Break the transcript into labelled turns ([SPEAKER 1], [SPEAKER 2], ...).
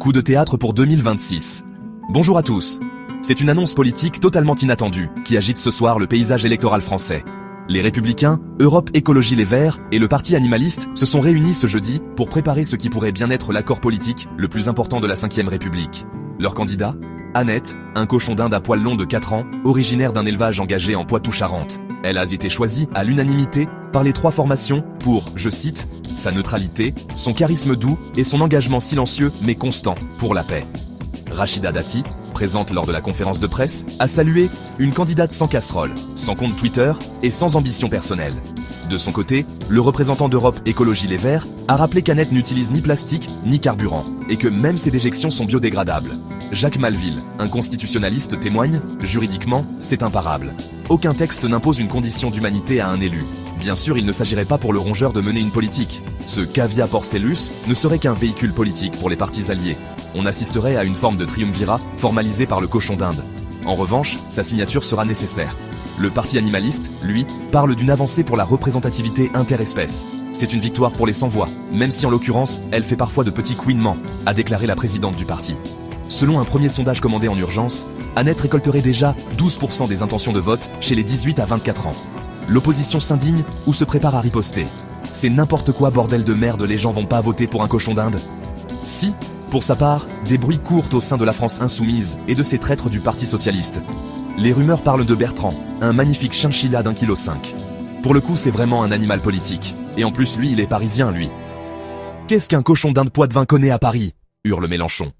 [SPEAKER 1] coup de théâtre pour 2026. Bonjour à tous. C'est une annonce politique totalement inattendue qui agite ce soir le paysage électoral français. Les Républicains, Europe Écologie Les Verts et le Parti Animaliste se sont réunis ce jeudi pour préparer ce qui pourrait bien être l'accord politique le plus important de la Ve République. Leur candidat, Annette, un cochon d'Inde à poil long de 4 ans, originaire d'un élevage engagé en Poitou-Charentes. Elle a été choisie à l'unanimité par les 3 formations pour, je cite, sa neutralité, son charisme doux et son engagement silencieux mais constant pour la paix. Rachida Dati, présente lors de la conférence de presse, a salué une candidate sans casserole, sans compte Twitter et sans ambition personnelle. De son côté, le représentant d'Europe Écologie Les Verts a rappelé qu'Annette n'utilise ni plastique ni carburant, et que même ses déjections sont biodégradables. Jacques Malville, un constitutionnaliste, témoigne, juridiquement, c'est imparable. Aucun texte n'impose une condition d'humanité à un élu. Bien sûr, il ne s'agirait pas pour le rongeur de mener une politique. Ce cavia porcellus ne serait qu'un véhicule politique pour les partis alliés. On assisterait à une forme de triumvirat formalisé par le cochon d'Inde. En revanche, sa signature sera nécessaire. Le Parti Animaliste, lui, parle d'une avancée pour la représentativité interespèce. C'est une victoire pour les sans-voix, même si en l'occurrence, elle fait parfois de petits couinements, a déclaré la présidente du parti. Selon un premier sondage commandé en urgence, Annette récolterait déjà 12% des intentions de vote chez les 18 à 24 ans. L'opposition s'indigne ou se prépare à riposter. C'est n'importe quoi, bordel de merde, les gens vont pas voter pour un cochon d'Inde. Si, pour sa part, des bruits courent au sein de la France insoumise et de ses traîtres du Parti Socialiste. Les rumeurs parlent de Bertrand, un magnifique chinchilla d'1,5 kg. Pour le coup, c'est vraiment un animal politique. Et en plus, lui, il est parisien, lui. Qu'est-ce qu'un cochon d'Inde Poitevin connaît à Paris ? Hurle Mélenchon.